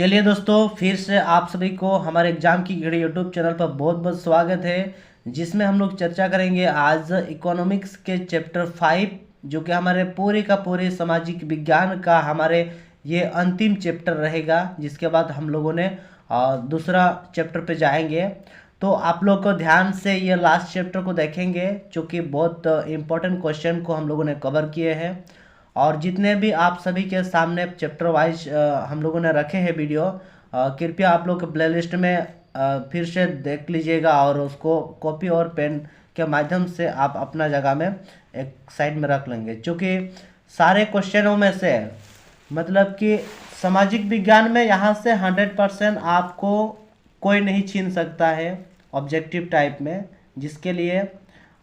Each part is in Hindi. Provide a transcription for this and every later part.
चलिए दोस्तों, फिर से आप सभी को हमारे एग्जाम की घड़ी यूट्यूब चैनल पर बहुत बहुत स्वागत है, जिसमें हम लोग चर्चा करेंगे आज इकोनॉमिक्स के चैप्टर 5, जो कि हमारे पूरे का पूरे सामाजिक विज्ञान का हमारे ये अंतिम चैप्टर रहेगा। जिसके बाद हम लोगों ने दूसरा चैप्टर पे जाएंगे। तो आप लोग को ध्यान से ये लास्ट चैप्टर को देखेंगे, जो कि बहुत इम्पोर्टेंट क्वेश्चन को हम लोगों ने कवर किए हैं। और जितने भी आप सभी के सामने चैप्टर वाइज हम लोगों ने रखे हैं वीडियो, कृपया आप लोग प्लेलिस्ट में फिर से देख लीजिएगा और उसको कॉपी और पेन के माध्यम से आप अपना जगह में एक साइड में रख लेंगे। क्योंकि सारे क्वेश्चनों में से मतलब कि सामाजिक विज्ञान में यहाँ से 100% आपको कोई नहीं छीन सकता है ऑब्जेक्टिव टाइप में, जिसके लिए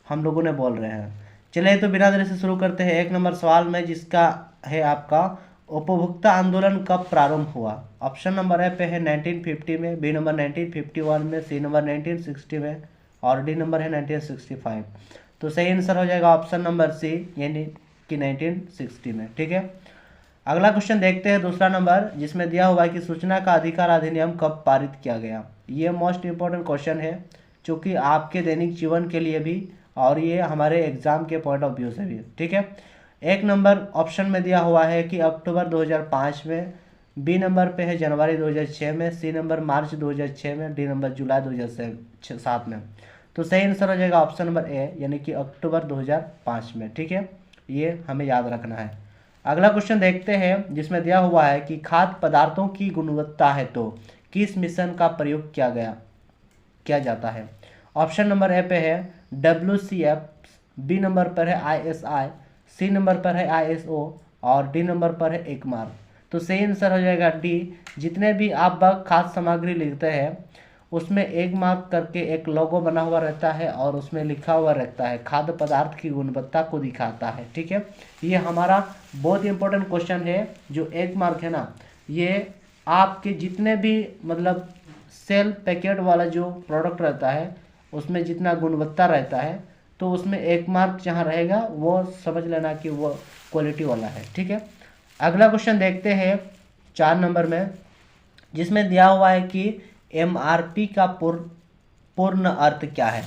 हम लोगों ने बोल रहे हैं। चलिए तो बिना देरी से शुरू करते हैं एक नंबर सवाल में, जिसका है आपका उपभोक्ता आंदोलन कब प्रारंभ हुआ। ऑप्शन नंबर ए पे है 1950 में, बी नंबर 1951 में, सी नंबर 1960 में और डी नंबर है 1965। तो सही आंसर हो जाएगा ऑप्शन नंबर सी, यानी कि 1960 में। ठीक है, अगला क्वेश्चन देखते हैं दूसरा नंबर, जिसमें दिया हुआ है कि सूचना का अधिकार अधिनियम कब पारित किया गया। ये मोस्ट इंपॉर्टेंट क्वेश्चन है, जो कि आपके दैनिक जीवन के लिए भी और ये हमारे एग्जाम के पॉइंट ऑफ व्यू से भी। ठीक है, एक नंबर ऑप्शन में दिया हुआ है कि अक्टूबर 2005 में, बी नंबर पे है जनवरी 2006 में, सी नंबर मार्च 2006 में, डी नंबर जुलाई 2007 में। तो सही आंसर हो जाएगा ऑप्शन नंबर ए, यानी कि अक्टूबर 2005 में। ठीक है, ये हमें याद रखना है। अगला क्वेश्चन देखते हैं, जिसमें दिया हुआ है कि खाद्य पदार्थों की गुणवत्ता है तो किस मिशन का प्रयोग किया जाता है। ऑप्शन नंबर ए पे है WCF, बी नंबर पर है ISI, सी नंबर पर है ISO और डी नंबर पर है एकमार्क। तो सही आंसर हो जाएगा डी। जितने भी आप खाद्य सामग्री लिखते हैं उसमें एक मार्क करके एक लोगो बना हुआ रहता है और उसमें लिखा हुआ रहता है खाद्य पदार्थ की गुणवत्ता को दिखाता है। ठीक है, ये हमारा बहुत इंपॉर्टेंट क्वेश्चन है। जो एक मार्क है ना, ये आपके जितने भी मतलब सेल पैकेट वाला जो प्रोडक्ट रहता है उसमें जितना गुणवत्ता रहता है, तो उसमें एक मार्क जहाँ रहेगा वो समझ लेना कि वो क्वालिटी वाला है। ठीक है, अगला क्वेश्चन देखते हैं 4 नंबर में, जिसमें दिया हुआ है कि MRP का पूर्ण अर्थ क्या है।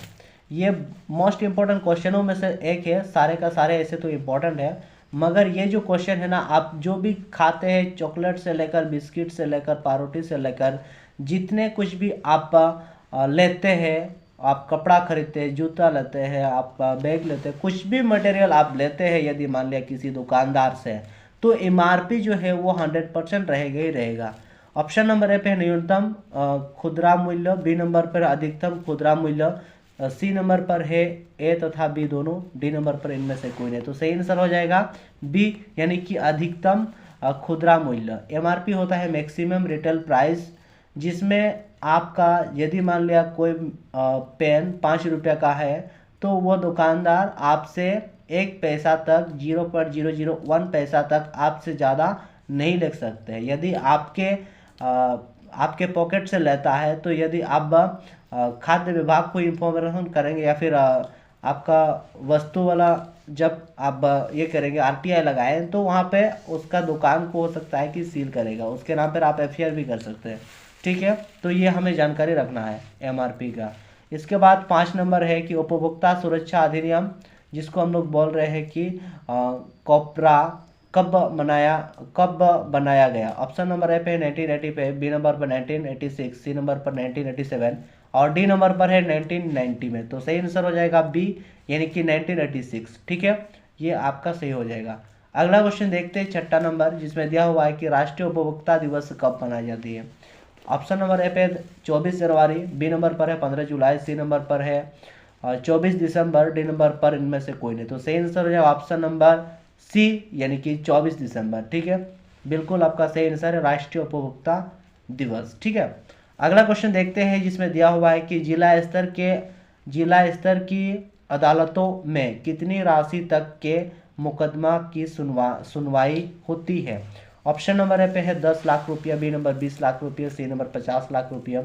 ये मोस्ट इम्पोर्टेंट क्वेश्चनों में से एक है। सारे का सारे ऐसे तो इम्पोर्टेंट है, मगर ये जो क्वेश्चन है ना, आप जो भी खाते हैं चॉकलेट से लेकर बिस्किट से लेकर पारोटी से लेकर जितने कुछ भी आप लेते हैं, आप कपड़ा खरीदते हैं, जूता लेते हैं, आप बैग लेते हैं, कुछ भी मटेरियल आप लेते हैं यदि मान लिया किसी दुकानदार से, तो MRP जो है वो 100% रहेगा ही रहेगा। ऑप्शन नंबर ए पे न्यूनतम खुदरा मूल्य, बी नंबर पर अधिकतम खुदरा मूल्य, सी नंबर पर है ए तथा बी दोनों, डी नंबर पर इनमें से कोई नहीं। तो सही आंसर हो जाएगा बी, यानी कि अधिकतम खुदरा मूल्य। MRP होता है मैक्सिमम रिटेल प्राइस, जिसमें आपका यदि मान लिया कोई पेन 5 रुपये का है तो वो दुकानदार आपसे 1 पैसा तक 0.001 पैसा तक आपसे ज़्यादा नहीं ले सकते हैं। यदि आपके पॉकेट से लेता है, तो यदि आप खाद्य विभाग को इन्फॉर्मेशन करेंगे या फिर आपका वस्तु वाला जब आप ये करेंगे RTI लगाएं, तो वहाँ पे उसका दुकान को हो सकता है कि सील करेगा, उसके नाम पर आप FIR भी कर सकते हैं। ठीक है, तो ये हमें जानकारी रखना है MRP का। इसके बाद 5 नंबर है कि उपभोक्ता सुरक्षा अधिनियम, जिसको हम लोग बोल रहे हैं कि कोपरा, कब बनाया गया। ऑप्शन नंबर ए पे 1980 पे, बी नंबर पर 1986, सी नंबर पर 1987 और डी नंबर पर है 1990 में। तो सही आंसर हो जाएगा बी, यानी कि 1986। ठीक है, ये आपका सही हो जाएगा। अगला क्वेश्चन देखते हैं 6 नंबर, जिसमें दिया हुआ है कि राष्ट्रीय उपभोक्ता दिवस कब मनाई जाती है। ऑप्शन नंबर ए पे 24 जनवरी, बी नंबर पर है 15 जुलाई, सी नंबर पर है 24 दिसंबर, डी नंबर पर इनमें से कोई नहीं। तो सही आंसर हो जाएगा ऑप्शन नंबर सी, यानी कि 24 दिसंबर। ठीक है, बिल्कुल आपका सही आंसर है राष्ट्रीय उपभोक्ता दिवस। ठीक है, अगला क्वेश्चन देखते हैं, जिसमें दिया हुआ है कि जिला स्तर की अदालतों में कितनी राशि तक के मुकदमा की सुनवाई होती है। ऑप्शन नंबर ए पे है 10 लाख रुपया, बी नंबर 20 लाख रुपया, सी नंबर 50 लाख रुपया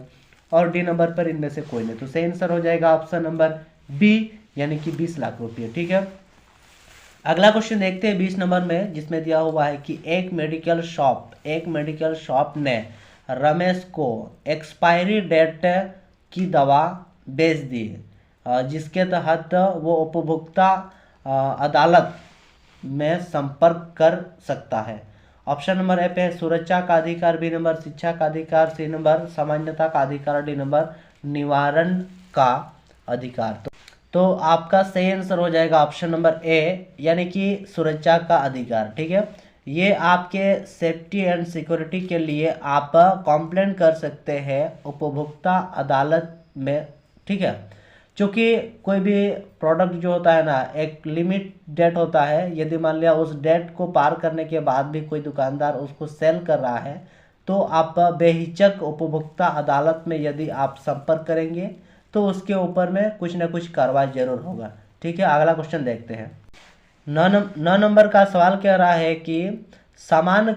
और डी नंबर पर इनमें से कोई नहीं। तो सही आंसर हो जाएगा ऑप्शन नंबर बी, यानी कि 20 लाख रुपये। ठीक है, अगला क्वेश्चन देखते हैं 20 नंबर में, जिसमें दिया हुआ है कि एक मेडिकल शॉप ने रमेश को एक्सपायरी डेट की दवा बेच दी, जिसके तहत वो उपभोक्ता अदालत में संपर्क कर सकता है। ऑप्शन नंबर ए पे है सुरक्षा का अधिकार, बी नंबर शिक्षा का अधिकार, सी नंबर सामान्यता का अधिकार, डी नंबर निवारण का अधिकार। तो आपका सही आंसर हो जाएगा ऑप्शन नंबर ए, यानी कि सुरक्षा का अधिकार। ठीक है, ये आपके सेफ्टी एंड सिक्योरिटी के लिए आप कंप्लेंट कर सकते हैं उपभोक्ता अदालत में। ठीक है, क्योंकि कोई भी प्रोडक्ट जो होता है ना, एक लिमिट डेट होता है, यदि मान लिया उस डेट को पार करने के बाद भी कोई दुकानदार उसको सेल कर रहा है, तो आप बेहिचक उपभोक्ता अदालत में यदि आप संपर्क करेंगे तो उसके ऊपर में कुछ ना कुछ कार्रवाई जरूर होगा। ठीक है, अगला क्वेश्चन देखते हैं। 9 नंबर का सवाल कह रहा है कि सामान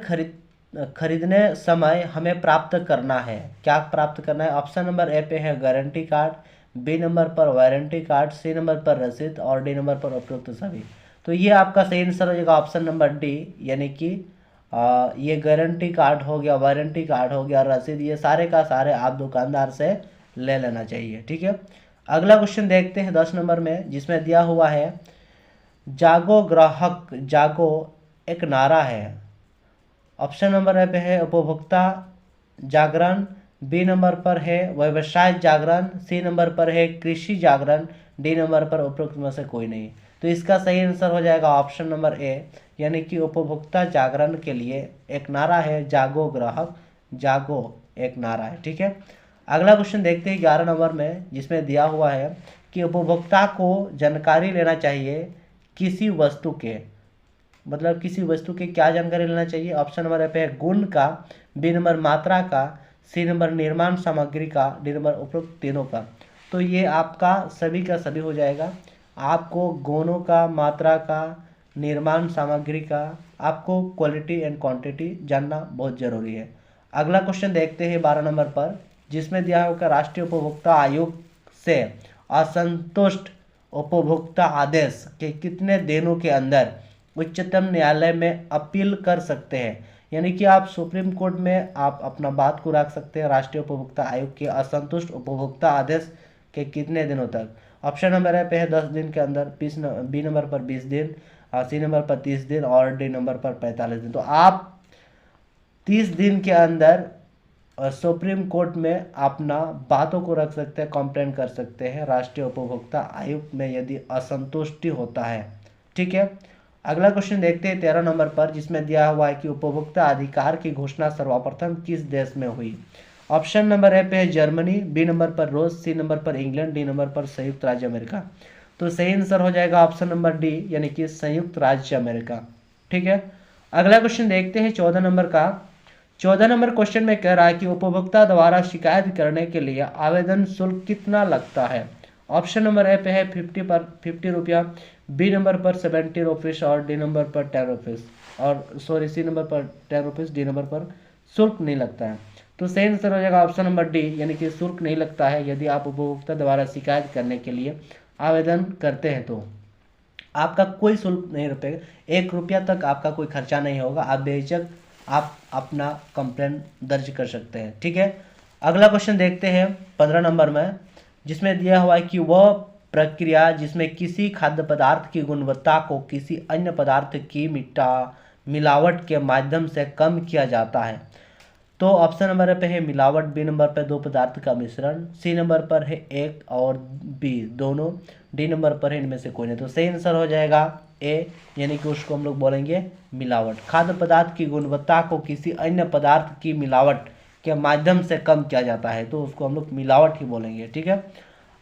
खरीदने समय हमें प्राप्त करना है, क्या प्राप्त करना है? ऑप्शन नंबर ए पे है गारंटी कार्ड, बी नंबर पर वारंटी कार्ड, सी नंबर पर रसीद और डी नंबर पर उपरोक्त सभी। तो ये आपका सही आंसर हो जाएगा ऑप्शन नंबर डी, यानी कि ये गारंटी कार्ड हो गया, वारंटी कार्ड हो गया, रसीद, ये सारे का सारे आप दुकानदार से ले लेना चाहिए। ठीक है, अगला क्वेश्चन देखते हैं 10 नंबर में, जिसमें दिया हुआ है जागो ग्राहक जागो एक नारा है। ऑप्शन नंबर पे है उपभोक्ता जागरण, बी नंबर पर है व्यवसाय जागरण, सी नंबर पर है कृषि जागरण, डी नंबर पर उपरोक्त में से कोई नहीं। तो इसका सही आंसर हो जाएगा ऑप्शन नंबर ए, यानी कि उपभोक्ता जागरण के लिए एक नारा है जागो ग्राहक जागो एक नारा है। ठीक है, अगला क्वेश्चन देखते हैं 11 नंबर में, जिसमें दिया हुआ है कि उपभोक्ता को जानकारी लेना चाहिए किसी वस्तु के, मतलब किसी वस्तु की क्या जानकारी लेना चाहिए? ऑप्शन नंबर पे है गुण का, बी नंबर मात्रा का, सी नंबर निर्माण सामग्री का, डी नंबर उपरोक्त तीनों का। तो ये आपका सभी का सभी हो जाएगा। आपको गुणों का, मात्रा का, निर्माण सामग्री का, आपको क्वालिटी एंड क्वांटिटी जानना बहुत जरूरी है। अगला क्वेश्चन देखते हैं 12 नंबर पर, जिसमें दिया होगा राष्ट्रीय उपभोक्ता आयोग से असंतुष्ट उपभोक्ता आदेश के कितने दिनों के अंदर उच्चतम न्यायालय में अपील कर सकते हैं? यानी कि आप सुप्रीम कोर्ट में आप अपना बात को रख सकते हैं राष्ट्रीय उपभोक्ता आयोग के असंतुष्ट उपभोक्ता आदेश के कितने दिनों तक? ऑप्शन नंबर पे है 10 दिन के अंदर, बी नंबर पर 20 दिन, सी नंबर पर 30 दिन और डी नंबर पर 45 दिन। तो आप 30 दिन के अंदर सुप्रीम कोर्ट में अपना बातों को रख सकते हैं, कंप्लेंट कर सकते हैं राष्ट्रीय उपभोक्ता आयोग में यदि असंतुष्टि होता है। ठीक है, अगला क्वेश्चन देखते हैं 13 नंबर पर, जिसमें दिया हुआ है कि उपभोक्ता अधिकार की घोषणा सर्वप्रथम किस देश में हुई? ऑप्शन नंबर ए पे है जर्मनी, बी नंबर पर रूस, सी नंबर पर इंग्लैंड, डी नंबर पर संयुक्त राज्य अमेरिका। तो सही आंसर हो जाएगा ऑप्शन नंबर डी, यानी कि संयुक्त राज्य अमेरिका। ठीक है, अगला क्वेश्चन देखते हैं 14 नंबर का। 14 नंबर क्वेश्चन में कह रहा है कि उपभोक्ता द्वारा शिकायत करने के लिए आवेदन शुल्क कितना लगता है? ऑप्शन नंबर ए पे है 50 रुपया, बी नंबर पर 70 रुपीज़ और डी नंबर पर 10 रुपीज़, और सॉरी सी नंबर पर 10 रुपीज़, डी नंबर पर शुल्क नहीं लगता है। तो सही आंसर हो जाएगा ऑप्शन नंबर डी, यानी कि शुल्क नहीं लगता है यदि आप उपभोक्ता द्वारा शिकायत करने के लिए आवेदन करते हैं। तो आपका कोई शुल्क नहीं रुकेगा, 1 रुपया तक आपका कोई खर्चा नहीं होगा, आप बेझिझक आप अपना कंप्लेंट दर्ज कर सकते हैं। ठीक है, अगला क्वेश्चन देखते हैं 15 नंबर में, जिसमें दिया हुआ है कि वह प्रक्रिया जिसमें किसी खाद्य पदार्थ की गुणवत्ता को किसी अन्य पदार्थ की मिलावट के माध्यम से कम किया जाता है। तो ऑप्शन नंबर पे है मिलावट, बी नंबर पर 2 पदार्थ का मिश्रण, सी नंबर पर है एक और बी दोनों, डी नंबर पर है इनमें से कोई नहीं। तो सही आंसर हो जाएगा ए, यानी कि उसको हम लोग बोलेंगे मिलावट। खाद्य पदार्थ की गुणवत्ता को किसी अन्य पदार्थ की मिलावट के माध्यम से कम किया जाता है, तो उसको हम लोग मिलावट ही बोलेंगे। ठीक है,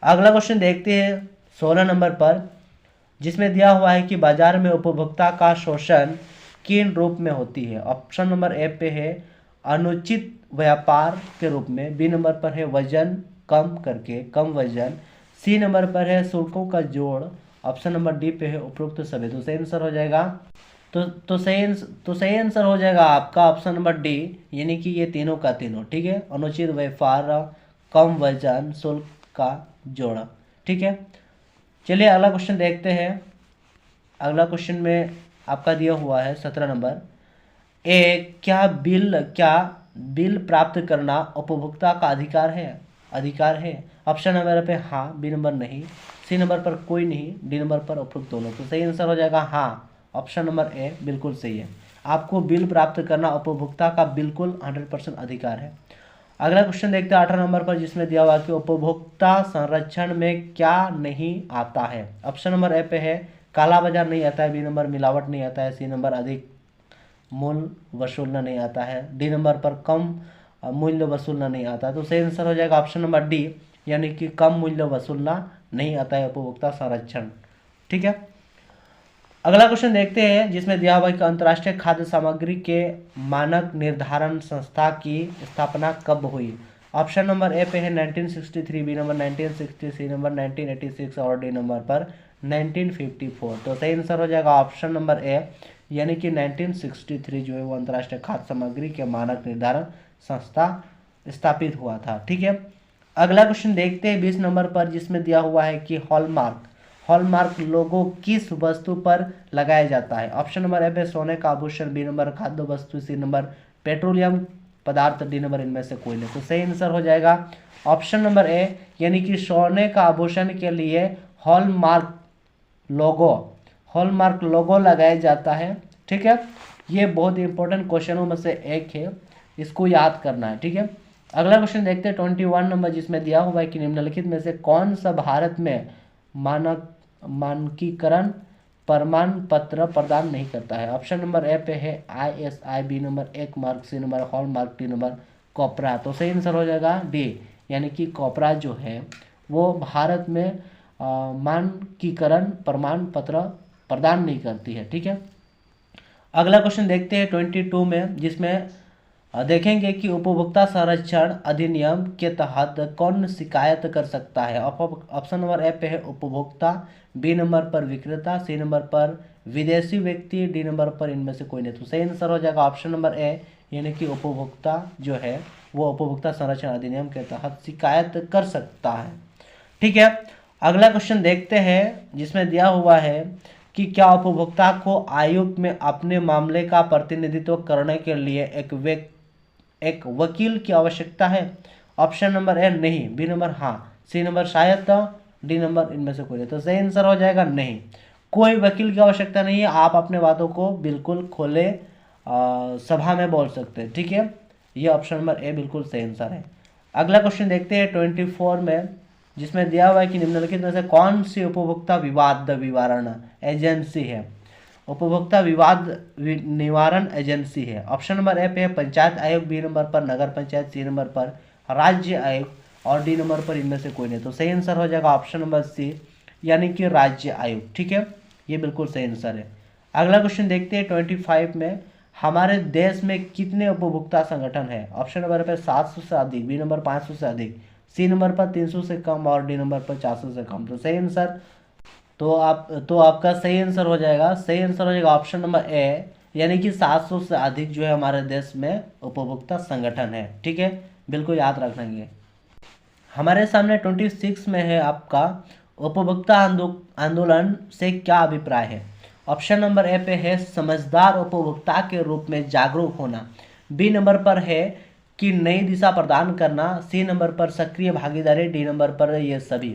अगला क्वेश्चन देखते हैं 16 नंबर पर, जिसमें दिया हुआ है कि बाजार में उपभोक्ता का शोषण किन रूप में होती है? ऑप्शन नंबर ए पे है अनुचित व्यापार के रूप में, बी नंबर पर है वजन कम करके कम वजन, सी नंबर पर है शुल्कों का जोड़, ऑप्शन नंबर डी पे है उपरोक्त सभी। तो सही आंसर हो जाएगा तो सही आंसर हो जाएगा आपका ऑप्शन नंबर डी, यानी कि ये तीनों का तीनों। ठीक है, अनुचित व्यापार, कम वजन, शुल्क का जोड़। ठीक है, चलिए अगला क्वेश्चन देखते हैं। अगला क्वेश्चन में आपका दिया हुआ है 17 नंबर, क्या बिल प्राप्त करना उपभोक्ता का अधिकार है। ऑप्शन नंबर पे हाँ, बी नंबर नहीं, सी नंबर पर कोई नहीं, डी नंबर पर उपरोक्त दोनों। तो सही आंसर हो जाएगा हाँ, ऑप्शन नंबर ए बिल्कुल सही है। आपको बिल प्राप्त करना उपभोक्ता का बिल्कुल 100% अधिकार है। अगला क्वेश्चन देखते हैं 18 नंबर पर, जिसमें दिया हुआ कि उपभोक्ता संरक्षण में क्या नहीं आता है। ऑप्शन नंबर ए पे है काला बाजार नहीं आता है, बी नंबर मिलावट नहीं आता है, सी नंबर अधिक मूल्य वसूलना नहीं आता है, डी नंबर पर कम मूल्य वसूलना नहीं आता है। तो सही आंसर हो जाएगा ऑप्शन नंबर डी, यानी कि कम मूल्य वसूलना नहीं आता है उपभोक्ता संरक्षण। ठीक है, अगला क्वेश्चन देखते हैं, जिसमें दिया हुआ है कि अंतर्राष्ट्रीय खाद्य सामग्री के मानक निर्धारण संस्था की स्थापना कब हुई। ऑप्शन नंबर ए पे है 1963, बी नंबर 1960, सी नंबर 1986 और डी नंबर पर 1954। तो सही आंसर हो जाएगा ऑप्शन नंबर ए, यानी कि 1963 जो है वो अंतर्राष्ट्रीय खाद्य सामग्री के मानक निर्धारण संस्था स्थापित हुआ था। ठीक है, अगला क्वेश्चन देखते हैं 20 नंबर पर, जिसमें दिया हुआ है कि हॉलमार्क लोगो किस वस्तु पर लगाया जाता है। ऑप्शन नंबर ए पे सोने का आभूषण, बी नंबर खाद्य वस्तु, सी नंबर पेट्रोलियम पदार्थ, डी नंबर इनमें से कोई नहीं। तो सही आंसर हो जाएगा ऑप्शन नंबर ए, यानी कि सोने का आभूषण के लिए हॉलमार्क लोगो लगाया जाता है। ठीक है, ये बहुत इंपॉर्टेंट क्वेश्चनों में से एक है, इसको याद करना है। ठीक है, अगला क्वेश्चन देखते हैं 21 नंबर, जिसमें दिया हुआ है कि निम्नलिखित में से कौन सा भारत में मानकीकरण प्रमाण पत्र प्रदान नहीं करता है। ऑप्शन नंबर ए पे है ISI, बी नंबर एक mark, C number hallmark, D number कोपरा। तो सही आंसर हो जाएगा डी, यानी कि कोपरा जो है वो भारत में मानकीकरण प्रमाण पत्र प्रदान नहीं करती है। ठीक है, अगला क्वेश्चन देखते हैं 22 में, जिसमें देखेंगे कि उपभोक्ता संरक्षण अधिनियम के तहत कौन शिकायत कर सकता है। ऑप्शन नंबर ए पे है उपभोक्ता, बी नंबर पर विक्रेता, सी नंबर पर विदेशी व्यक्ति, डी नंबर पर इनमें से कोई नहीं। तो सही आंसर हो जाएगा ऑप्शन नंबर ए, यानी कि उपभोक्ता जो है वो उपभोक्ता संरक्षण अधिनियम के तहत शिकायत कर सकता है। ठीक है, अगला क्वेश्चन देखते हैं, जिसमें दिया हुआ है कि क्या उपभोक्ता को आयोग में अपने मामले का प्रतिनिधित्व करने के लिए एक वकील की आवश्यकता है। ऑप्शन नंबर ए नहीं, बी नंबर हाँ, सी नंबर शायद, डी नंबर इनमें से कोई नहीं। तो सही आंसर हो जाएगा नहीं, कोई वकील की आवश्यकता नहीं है, आप अपने बातों को बिल्कुल खोले सभा में बोल सकते हैं। ठीक है, ये ऑप्शन नंबर ए बिल्कुल सही आंसर है। अगला क्वेश्चन देखते हैं 24 में, जिसमें दिया हुआ है कि निम्नलिखित में से कौन सी उपभोक्ता विवाद निवारण एजेंसी है। उपभोक्ता विवाद निवारण एजेंसी है। ऑप्शन नंबर ए पे है पंचायत आयोग, बी नंबर पर नगर पंचायत, सी नंबर पर राज्य आयोग और डी नंबर पर इनमें से कोई नहीं। तो सही आंसर हो जाएगा ऑप्शन नंबर सी, यानी कि राज्य आयोग। ठीक है, ये बिल्कुल सही आंसर है। अगला क्वेश्चन देखते हैं 25 में, हमारे देश में कितने उपभोक्ता संगठन है। ऑप्शन नंबर पे 700 से अधिक, बी नंबर 500 से अधिक, सी नंबर पर 300 से कम और डी नंबर पर 400 से कम। तो सही आंसर आपका सही आंसर हो जाएगा ऑप्शन नंबर ए, यानी कि 700 से अधिक जो है हमारे देश में उपभोक्ता संगठन है। ठीक है, बिल्कुल याद रखेंगे। हमारे सामने 26 में है आपका उपभोक्ता आंदोलन से क्या अभिप्राय है। ऑप्शन नंबर ए पे है समझदार उपभोक्ता के रूप में जागरूक होना, बी नंबर पर है कि नई दिशा प्रदान करना, सी नंबर पर सक्रिय भागीदारी, डी नंबर पर ये सभी।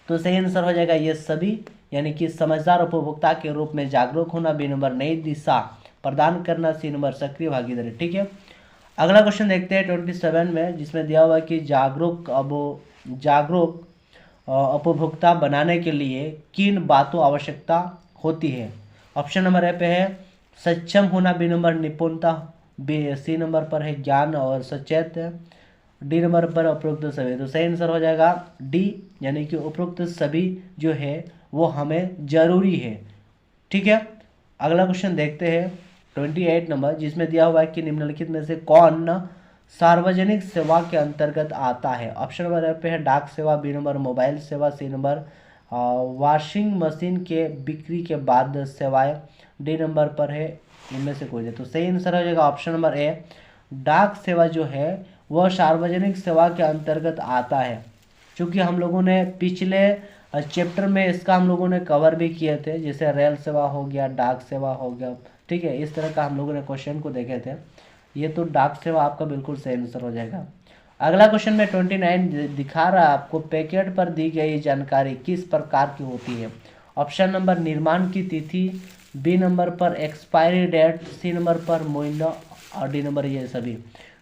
तो सही आंसर हो जाएगा ये सभी, यानी कि समझदार उपभोक्ता के रूप में जागरूक होना, बी नंबर नई दिशा प्रदान करना, सी नंबर सक्रिय भागीदारी। ठीक है, अगला क्वेश्चन देखते हैं 27 में, जिसमें दिया हुआ है कि जागरूक उपभोक्ता बनाने के लिए किन बातों आवश्यकता होती है। ऑप्शन नंबर ए पे है सक्षम होना, बी नंबर निपुणता, सी नंबर पर है ज्ञान और सचेत, डी नंबर पर उपरोक्त सभी। तो सही आंसर हो जाएगा डी, यानी कि उपरोक्त सभी जो है वो हमें जरूरी है। ठीक है, अगला क्वेश्चन देखते हैं 28 नंबर, जिसमें दिया हुआ है कि निम्नलिखित में से कौन सार्वजनिक सेवा के अंतर्गत आता है। ऑप्शन नंबर पे है डाक सेवा, बी नंबर मोबाइल सेवा, सी नंबर वॉशिंग मशीन के बिक्री के बाद सेवाएं, डी नंबर पर है इनमें से कोई नहीं। तो सही आंसर हो जाएगा ऑप्शन नंबर ए, डाक सेवा जो है वह सार्वजनिक सेवा के अंतर्गत आता है। क्योंकि हम लोगों ने पिछले चैप्टर में इसका हम लोगों ने कवर भी किए थे, जैसे रेल सेवा हो गया, डाक सेवा हो गया। ठीक है, इस तरह का हम लोगों ने क्वेश्चन को देखे थे। ये तो डाक सेवा आपका बिल्कुल सही आंसर हो जाएगा। अगला क्वेश्चन में 29 दिखा रहा है आपको, पैकेट पर दी गई जानकारी किस प्रकार की होती है। ऑप्शन नंबर निर्माण की तिथि, बी नंबर पर एक्सपायरी डेट, सी नंबर पर मूल्य और डी नंबर ये सभी।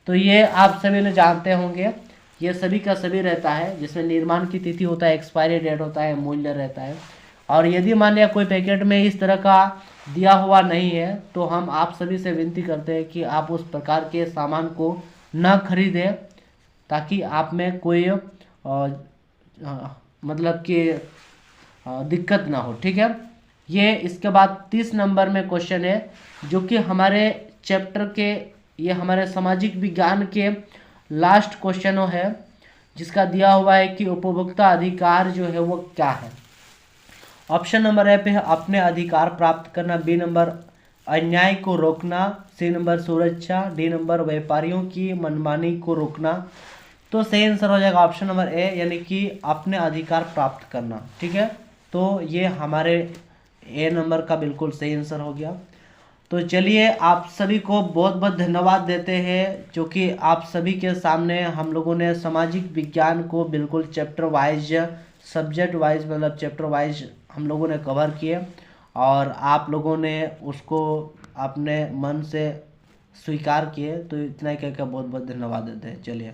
तो ये आप सभी लोग जानते होंगे, ये सभी का सभी रहता है, जिसमें निर्माण की तिथि होता है, एक्सपायरी डेट होता है, मूल्य रहता है। और यदि मान लिया कोई पैकेट में इस तरह का दिया हुआ नहीं है तो हम आप सभी से विनती करते हैं कि आप उस प्रकार के सामान को न खरीदें, ताकि आप में कोई मतलब कि दिक्कत ना हो, ठीक है। ये इसके बाद 30 नंबर में क्वेश्चन है, जो कि हमारे चैप्टर के, ये हमारे सामाजिक विज्ञान के लास्ट क्वेश्चन है, जिसका दिया हुआ है कि उपभोक्ता अधिकार जो है वो क्या है। ऑप्शन नंबर ए पे है अपने अधिकार प्राप्त करना, बी नंबर अन्याय को रोकना, सी नंबर सुरक्षा, डी नंबर व्यापारियों की मनमानी को रोकना। तो सही आंसर हो जाएगा ऑप्शन नंबर ए, यानी कि अपने अधिकार प्राप्त करना, ठीक है। तो ये हमारे ए नंबर का बिल्कुल सही आंसर हो गया। तो चलिए आप सभी को बहुत बहुत धन्यवाद देते हैं, जो कि आप सभी के सामने हम लोगों ने सामाजिक विज्ञान को बिल्कुल चैप्टर वाइज, सब्जेक्ट वाइज, मतलब चैप्टर वाइज हम लोगों ने कवर किए, और आप लोगों ने उसको अपने मन से स्वीकार किए। तो इतना ही कहकर बहुत बहुत धन्यवाद देते हैं। चलिए।